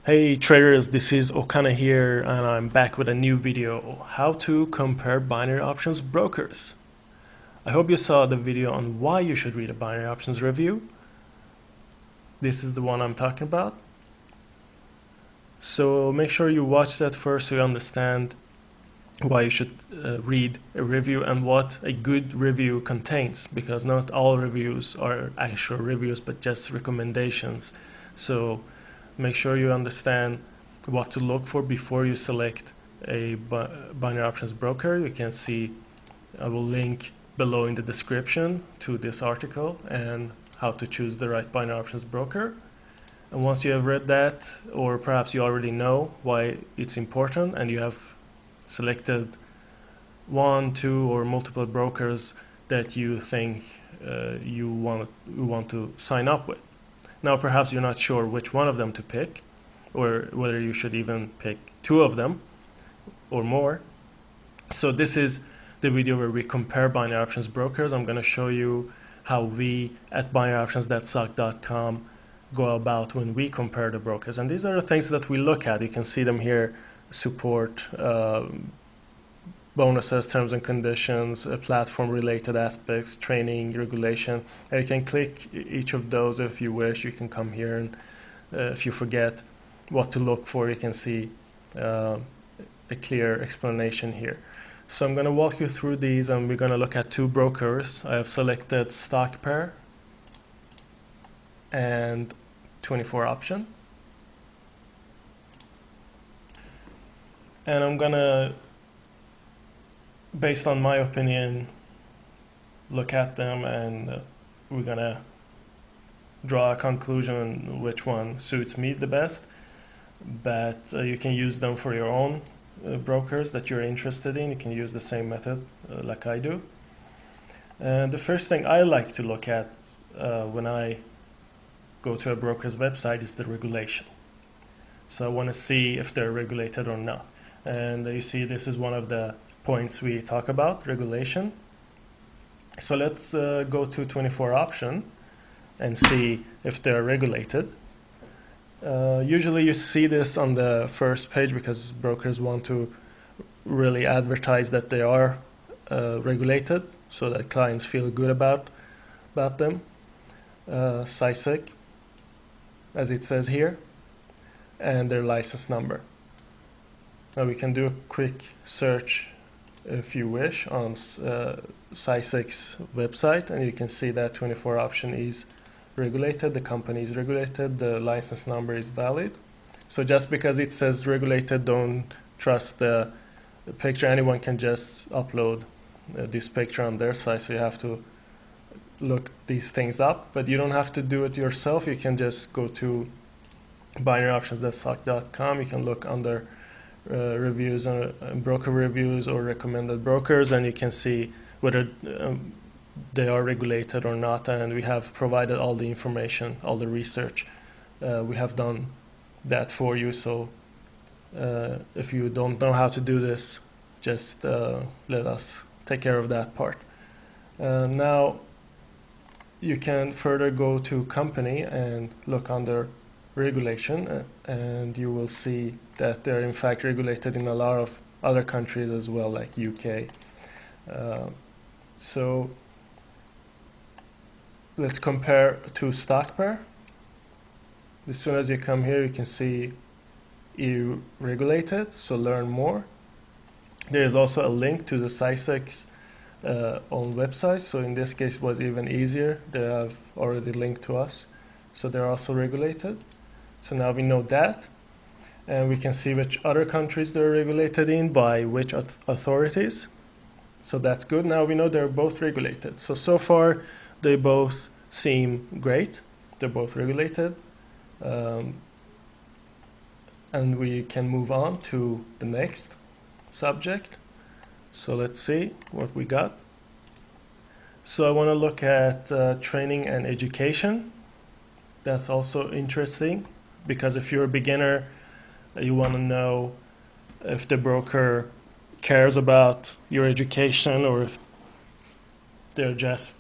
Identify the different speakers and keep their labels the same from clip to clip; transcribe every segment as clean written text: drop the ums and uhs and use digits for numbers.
Speaker 1: Hey traders, this is Okana here and I'm back with a new video, how to compare binary options brokers. I hope you saw the video on why you should read a binary options review. This is the one I'm talking about. So make sure you watch that first so you understand why you should read a review and what a good review contains, because not all reviews are actual reviews but just recommendations. So make sure you understand what to look for before you select a binary options broker. You can see, I will link below in the description to this article and how to choose the right binary options broker. And once you have read that, or perhaps you already know why it's important and you have selected one, two, or multiple brokers that you think you want to sign up with. Now perhaps you're not sure which one of them to pick, or whether you should even pick two of them or more. So this is the video where we compare binary options brokers. I'm going to show you how we at binaryoptionsthatsuck.com go about when we compare the brokers. And these are the things that we look at. You can see them here: support, bonuses, terms and conditions, platform related aspects, training, regulation. And you can click each of those if you wish. You can come here and if you forget what to look for, you can see a clear explanation here. So I'm going to walk you through these and we're going to look at two brokers. I have selected stock pair and 24 option. And I'm going to, based on my opinion, look at them and we're going to draw a conclusion which one suits me the best. But you can use them for your own brokers that you're interested in. You can use the same method like I do. And the first thing I like to look at when I go to a broker's website is the regulation. So I want to see if they're regulated or not. And you see this is one of the points we talk about, regulation. So let's go to 24 option and see if they're regulated. Usually you see this on the first page because brokers want to really advertise that they are regulated so that clients feel good about them. CISIC, as it says here, and their license number. Now we can do a quick search if you wish on CISIC's website and you can see that 24 option is regulated, the company is regulated, the license number is valid. So just because it says regulated, don't trust the picture. Anyone can just upload this picture on their site, so you have to look these things up, but you don't have to do it yourself. You can just go to binaryoptionsthatsuck.com. You can look under reviews and broker reviews or recommended brokers, and you can see whether they are regulated or not, and we have provided all the information, all the research. We have done that for you, so if you don't know how to do this, just let us take care of that part. Now you can further go to company and look under regulation, and you will see that they're in fact regulated in a lot of other countries as well, like UK. So let's compare to stock pair. As soon as you come here, you can see EU regulated, so learn more. There is also a link to the CISIC's own website, so in this case it was even easier. They have already linked to us, so they're also regulated. So now we know that, and we can see which other countries they're regulated in by which authorities. So that's good. Now we know they're both regulated. So far they both seem great. They're both regulated. And we can move on to the next subject. So let's see what we got. So I want to look at training and education. That's also interesting because if you're a beginner, you want to know if the broker cares about your education or if they're just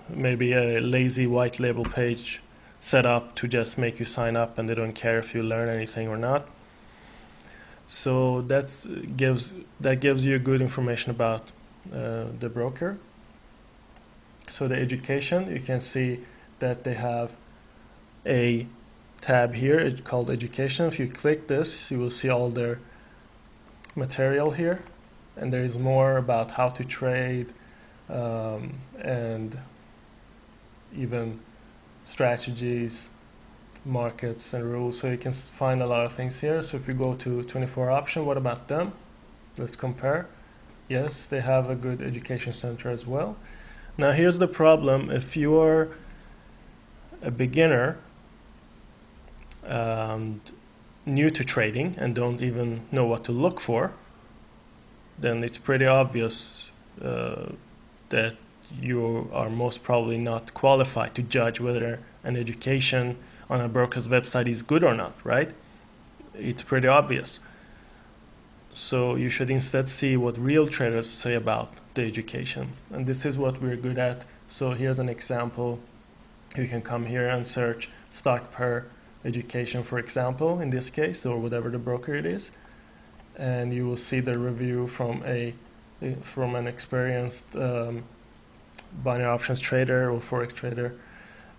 Speaker 1: maybe a lazy white label page set up to just make you sign up, and they don't care if you learn anything or not. So that gives you good information about the broker. So the education, you can see that they have a tab here. It's called education. If you click this, you will see all their material here, and there is more about how to trade and even strategies, markets, and rules. So you can find a lot of things here. So if you go to 24 option, what about them? Let's compare. Yes, they have a good education center as well. Now here's the problem. If you're a beginner and new to trading and don't even know what to look for, then it's pretty obvious that you are most probably not qualified to judge whether an education on a broker's website is good or not, right? It's pretty obvious. So you should instead see what real traders say about the education. And this is what we're good at. So here's an example. You can come here and search stock per education, for example, in this case, or whatever the broker it is. And you will see the review from an experienced binary options trader or forex trader,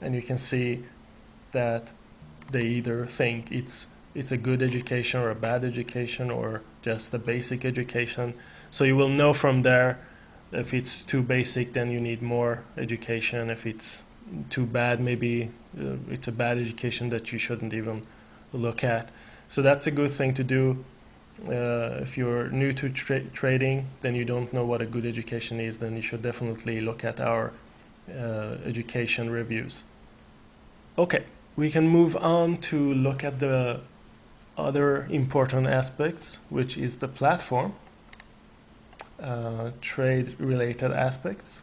Speaker 1: and you can see that they either think it's a good education or a bad education or just a basic education. So you will know from there if it's too basic, then you need more education. If it's too bad, maybe it's a bad education that you shouldn't even look at. So that's a good thing to do. If you're new to trading, then you don't know what a good education is, then you should definitely look at our education reviews. Okay, we can move on to look at the other important aspects, which is the platform, trade-related aspects.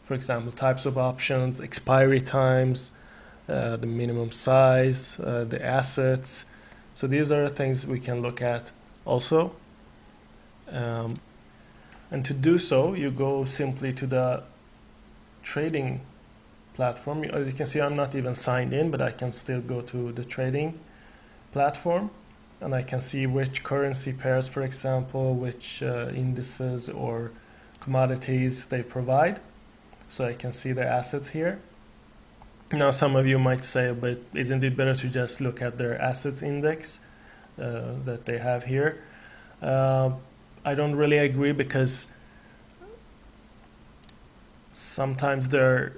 Speaker 1: For example, types of options, expiry times, the minimum size, the assets. So these are the things we can look at also. And to do so, you go simply to the trading platform. As you can see, I'm not even signed in, but I can still go to the trading platform, and I can see which currency pairs, for example, which indices or commodities they provide. So I can see the assets here. Now some of you might say, but isn't it better to just look at their assets index that they have here? I don't really agree, because sometimes they're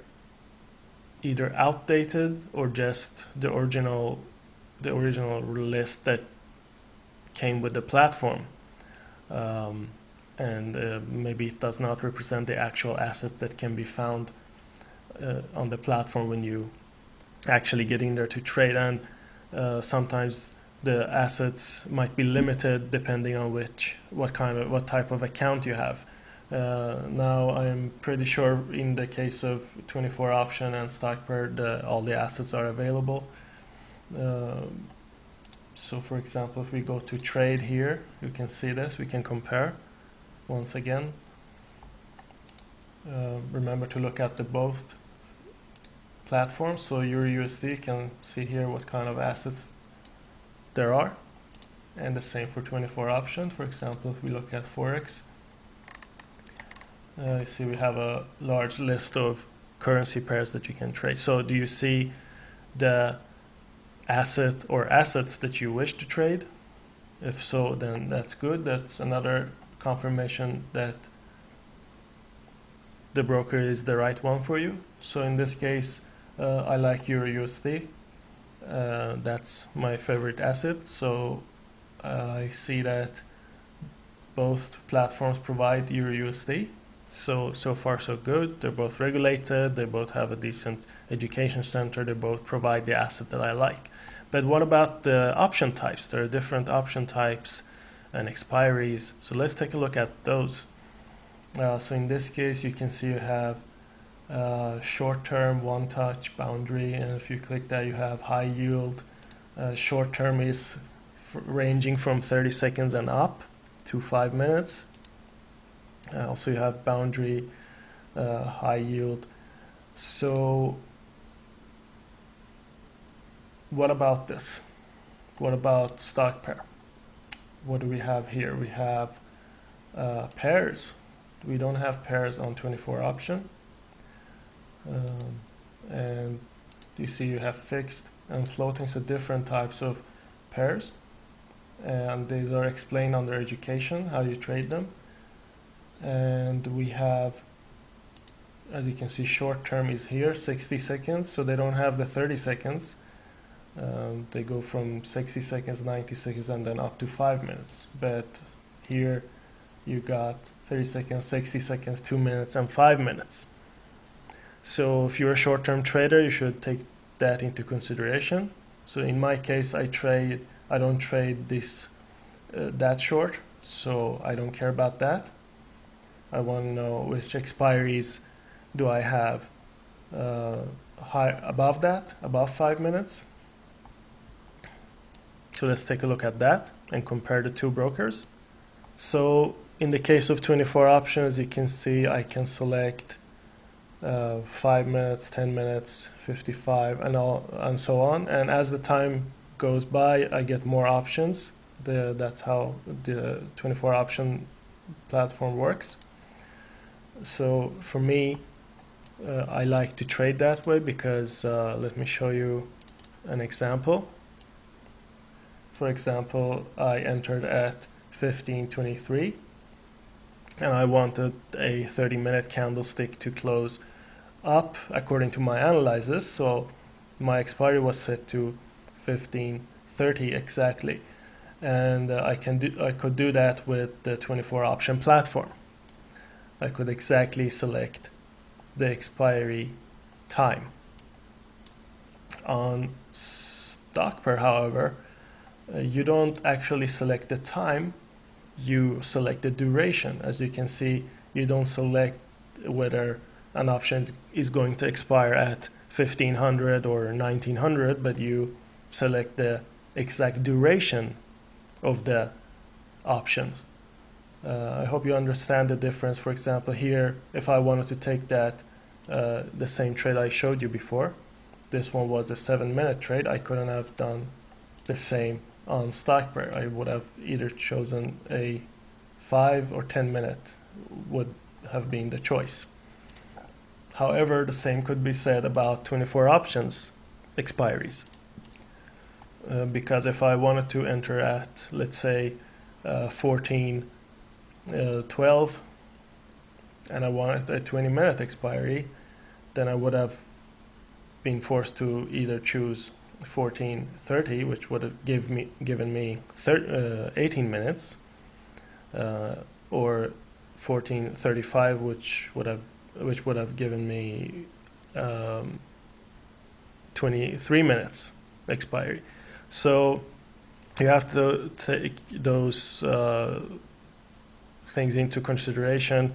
Speaker 1: either outdated or just the original list that came with the platform, and maybe it does not represent the actual assets that can be found on the platform when you actually get in there to trade. And sometimes the assets might be limited depending on what type of account you have. Now I'm pretty sure in the case of 24 option and StockPair, all the assets are available. So for example, if we go to trade here, you can see this, we can compare once again. Remember to look at the both platforms. So EURUSD, can see here what kind of assets there are, and the same for 24 option. For example, if we look at Forex, you see we have a large list of currency pairs that you can trade. So do you see the asset or assets that you wish to trade? If so, then that's good. That's another confirmation that the broker is the right one for you. So in this case, I like EURUSD. That's my favorite asset. So I see that both platforms provide EURUSD. So far so good. They're both regulated. They both have a decent education center. They both provide the asset that I like. But what about the option types? There are different option types and expiries. So let's take a look at those. So in this case, you can see you have short-term, one-touch, boundary, and if you click that, you have high yield. Short-term is ranging from 30 seconds and up to 5 minutes. Also, you have boundary, high yield. So what about this? What about stock pair? What do we have here? We have pairs. We don't have pairs on 24 option. And you see you have fixed and floating, so different types of pairs. And these are explained under education, how you trade them. And we have, as you can see, short term is here, 60 seconds, so they don't have the 30 seconds. They go from 60 seconds, 90 seconds, and then up to 5 minutes. But here you got 30 seconds, 60 seconds, 2 minutes, and 5 minutes. So if you're a short-term trader, you should take that into consideration. So in my case, I don't trade this that short, so I don't care about that. I want to know which expiries do I have high above that, above 5 minutes. So let's take a look at that and compare the two brokers. So in the case of 24 options, you can see I can select 5 minutes, 10 minutes, 55, and so on. And as the time goes by, I get more options. That's how the 24 option platform works. So for me, I like to trade that way because let me show you an example. For example, I entered at 15:23 and I wanted a 30-minute candlestick to close up according to my analysis, so my expiry was set to 15:30 exactly, and I could do that with the 24 option platform. I could exactly select the expiry time. On stock pair, however, you don't actually select the time, you select the duration. As you can see, you don't select whether an option is going to expire at 1500 or 1900, but you select the exact duration of the options. I hope you understand the difference. For example, here, if I wanted to take that, the same trade I showed you before, this one was a 7-minute trade, I couldn't have done the same on stock pair. I would have either chosen a 5 or 10-minute would have been the choice. However, the same could be said about 24 options expiries. Because if I wanted to enter at, let's say, 14:12 and I wanted a 20-minute expiry, then I would have been forced to either choose 14:30, which would have given me 18 minutes, or 14:35, which would have given me 23 minutes expiry. So you have to take those things into consideration.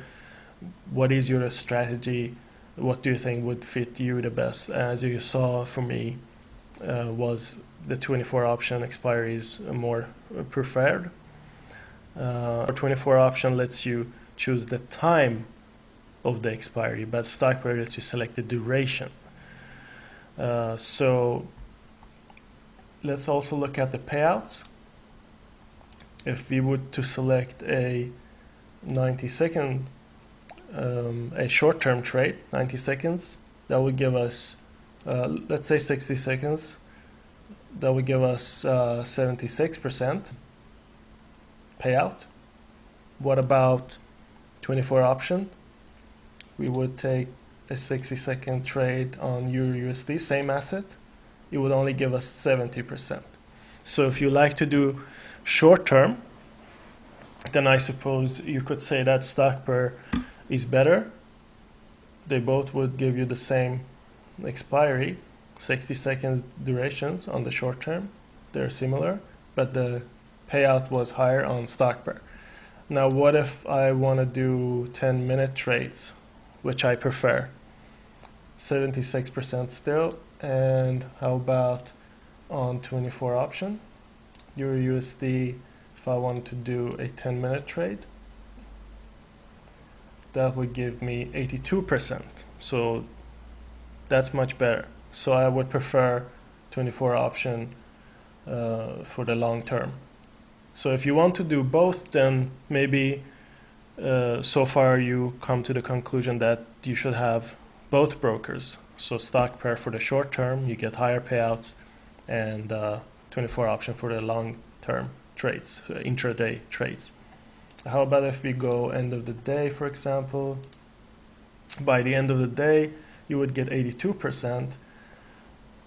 Speaker 1: What is your strategy? What do you think would fit you the best? As you saw, for me, was the 24 option expiries more preferred. 24 option lets you choose the time of the expiry, but stock pair lets you select the duration. So let's also look at the payouts. If we would to select a 90-second, a short-term trade, 90 seconds, that would give us, let's say 60 seconds, that would give us 76% payout. What about 24 option? We would take a 60-second trade on EURUSD, same asset, it would only give us 70%. So if you like to do short-term, then I suppose you could say that stock pair is better. They both would give you the same expiry, 60-second durations on the short term. They're similar, but the payout was higher on stock pair. Now what if I want to do 10-minute trades, which I prefer? 76% still. And how about on 24 option? EURUSD, if I want to do a 10-minute trade, that would give me 82%. So that's much better. So I would prefer 24 option for the long term. So if you want to do both, then maybe so far you come to the conclusion that you should have both brokers. So stock pair for the short term, you get higher payouts, and 24 option for the long term trades, intraday trades. How about if we go end of the day, for example? By the end of the day, you would get 82%.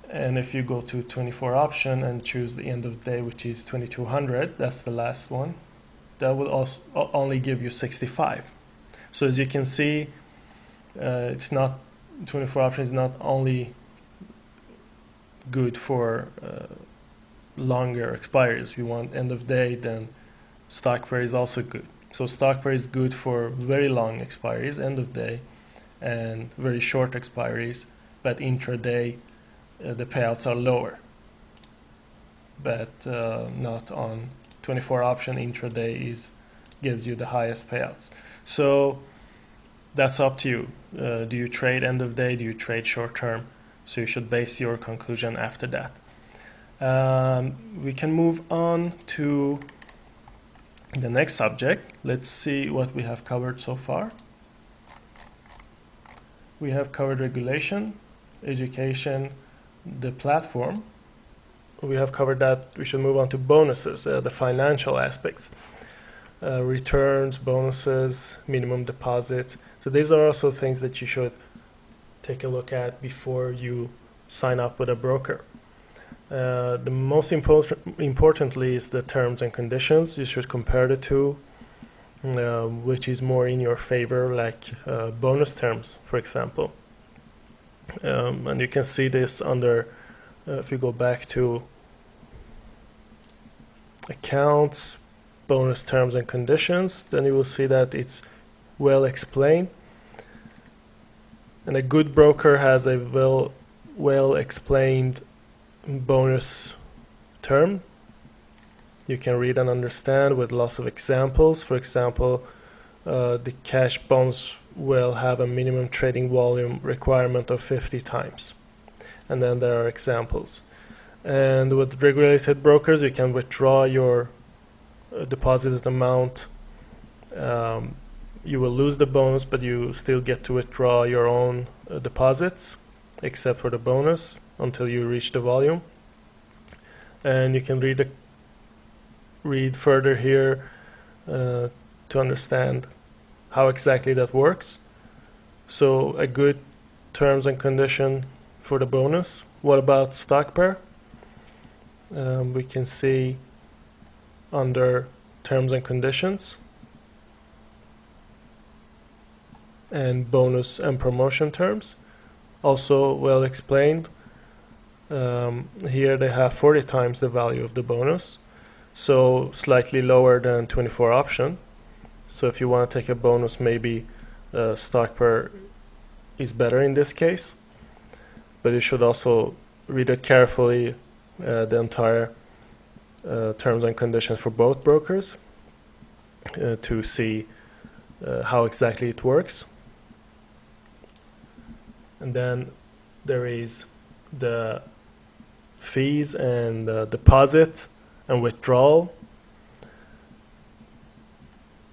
Speaker 1: And if you go to 24 option and choose the end of the day, which is 2200, that's the last one, that will also only give you 65. So as you can see, it's not 24 option is not only good for longer expiries. If you want end of day, then stock pair is also good. So stock pair is good for very long expiries, end of day, and very short expiries, but intraday the payouts are lower, but not on 24 option. Intraday gives you the highest payouts. So that's up to you. Do you trade end of day? Do you trade short term? So you should base your conclusion after that. We can move on to the next subject. Let's see what we have covered so far. We have covered regulation, education, the platform. We have covered that. We should move on to bonuses, the financial aspects, returns, bonuses, minimum deposit. So these are also things that you should take a look at before you sign up with a broker. The most importantly is the terms and conditions. You should compare the two, which is more in your favor, like bonus terms, for example. And you can see this under, if you go back to accounts, bonus terms and conditions, then you will see that it's well explained. And a good broker has a well explained bonus term. You can read and understand with lots of examples. For example, the cash bonus will have a minimum trading volume requirement of 50 times. And then there are examples. And with regulated brokers, you can withdraw your deposited amount. You will lose the bonus, but you still get to withdraw your own deposits, except for the bonus, until you reach the volume. And you can read further here to understand how exactly that works. So a good terms and condition for the bonus. What about stock pair? We can see under terms and conditions and bonus and promotion terms, also well explained. Here they have 40 times the value of the bonus, so slightly lower than 24 option. So if you want to take a bonus, maybe stock pair is better in this case, but you should also read it carefully, the entire terms and conditions for both brokers, to see how exactly it works. And then there is the fees and deposit and withdrawal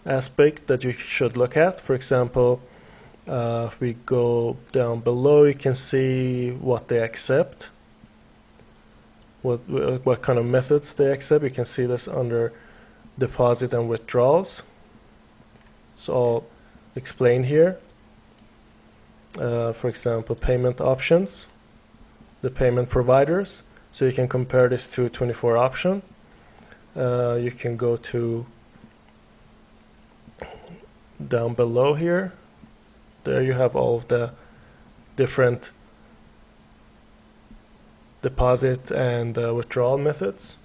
Speaker 1: aspect that you should look at. For example, if we go down below, you can see what they accept, what kind of methods they accept. You can see this under deposit and withdrawals. It's all explained here. For example, payment options, the payment providers. So you can compare this to 24 option. You can go to down below here. There you have all of the different deposit and withdrawal methods.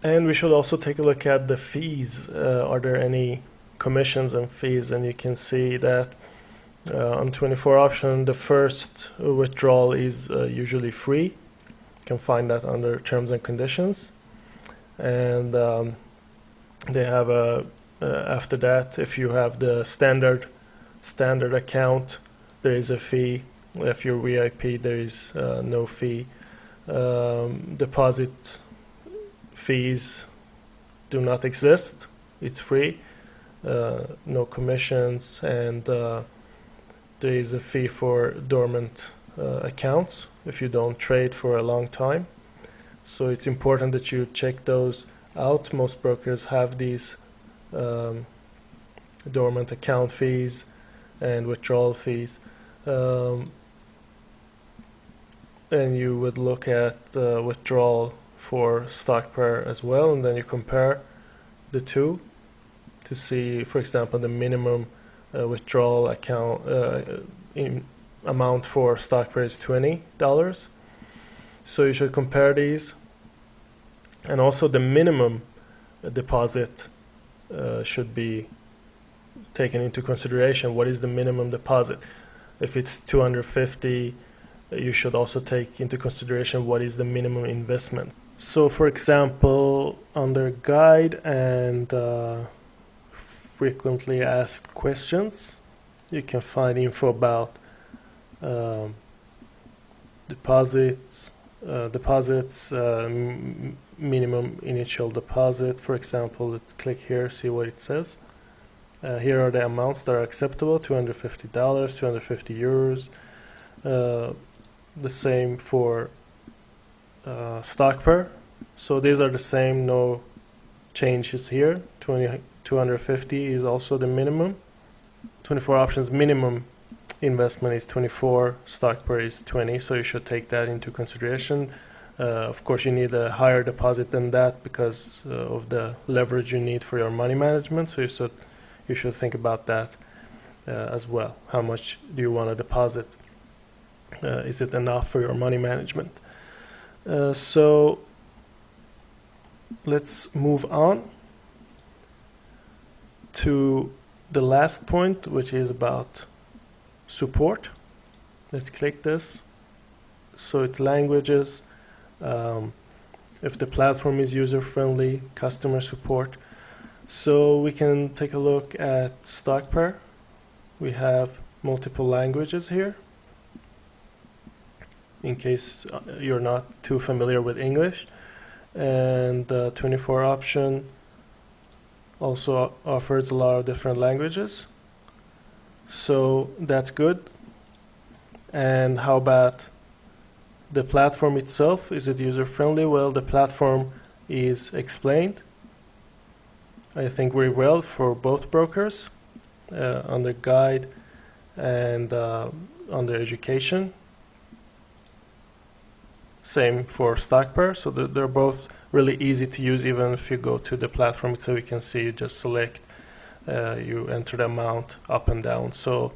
Speaker 1: And we should also take a look at the fees. Are there any commissions and fees? And you can see that on 24 option, the first withdrawal is usually free. You can find that under terms and conditions. And they have after that, if you have the standard account, there is a fee. If you're VIP, there is no fee. Deposit fees do not exist. It's free, no commissions, and there is a fee for dormant accounts if you don't trade for a long time. So it's important that you check those out. Most brokers have these dormant account fees and withdrawal fees. And you would look at withdrawal for stock pair as well, and then you compare the two to see, for example, the minimum withdrawal account amount for stock pair is $20. So you should compare these, and also the minimum deposit should be taken into consideration. What is the minimum deposit? If it's $250, you should also take into consideration what is the minimum investment. So for example, under guide and frequently asked questions, you can find info about deposits, minimum initial deposit. For example, let's click here, see what it says. Here are the amounts that are acceptable: $250, €250. The same for stock pair. So these are the same, no changes here. 250 is also the minimum. 24 options minimum investment is 24, stock pair is 20, so you should take that into consideration. Of course, you need a higher deposit than that because of the leverage you need for your money management, so you should think about that as well. How much do you want to deposit? Is it enough for your money management? So let's move on to the last point, which is about support. Let's click this. So it's languages, if the platform is user-friendly, customer support. So we can take a look at stock pair. We have multiple languages here, in case you're not too familiar with English. And the 24 option also offers a lot of different languages, so that's good. And how about the platform itself? Is it user-friendly? Well, the platform is explained, I think, very well for both brokers under guide and under education. Same for stock pair, so they're both really easy to use. Even if you go to the platform itself, you can see, you just select, you enter the amount up and down. So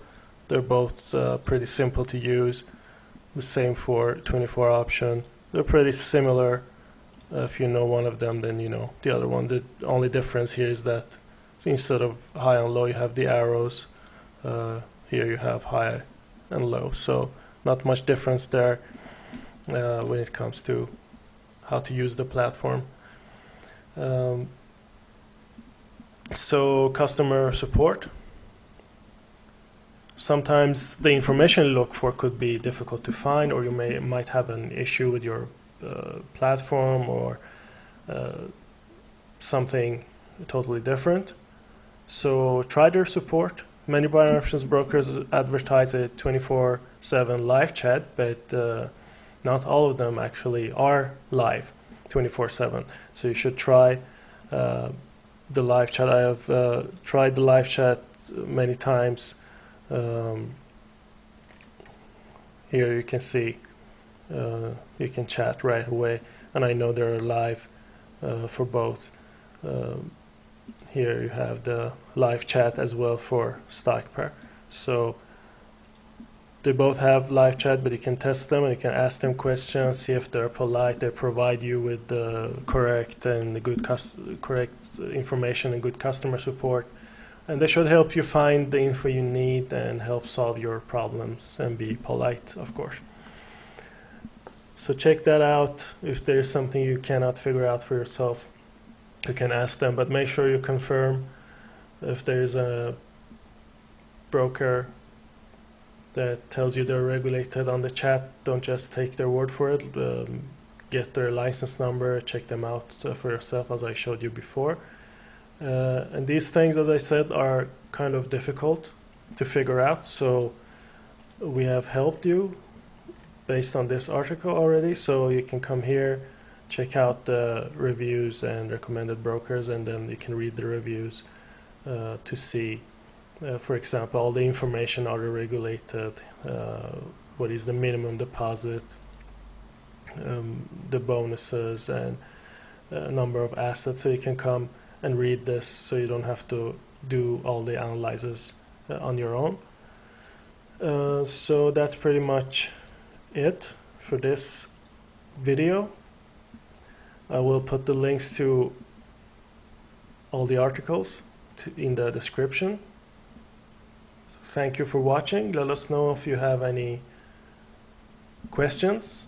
Speaker 1: they're both pretty simple to use. The same for 24 option. They're pretty similar. If you know one of them, then you know the other one. The only difference here is that instead of high and low, you have the arrows. Here you have high and low. So not much difference there when it comes to how to use the platform. So customer support. Sometimes the information you look for could be difficult to find, or you might have an issue with your platform, or something totally different. So try their support. Many binary options brokers advertise a 24/7 live chat, but not all of them actually are live 24/7. So you should try the live chat. I have tried the live chat many times. Here you can see you can chat right away, and I know they're live for both. Here you have the live chat as well for stock pair. So they both have live chat, but you can test them and you can ask them questions, see if they're polite. They provide you with the correct information and good customer support. And they should help you find the info you need and help solve your problems and be polite, of course. So check that out. If there is something you cannot figure out for yourself, you can ask them, but make sure you confirm. If there is a broker that tells you they're regulated on the chat, don't just take their word for it. get their license number, check them out for yourself as I showed you before. And these things, as I said, are kind of difficult to figure out, so we have helped you based on this article already. So you can come here, check out the reviews and recommended brokers, and then you can read the reviews to see, for example, all the information, are they regulated, what is the minimum deposit, the bonuses, and number of assets. So you can come and read this, so you don't have to do all the analysis on your own. So that's pretty much it for this video. I will put the links to all the articles in the description. Thank you for watching. Let us know if you have any questions.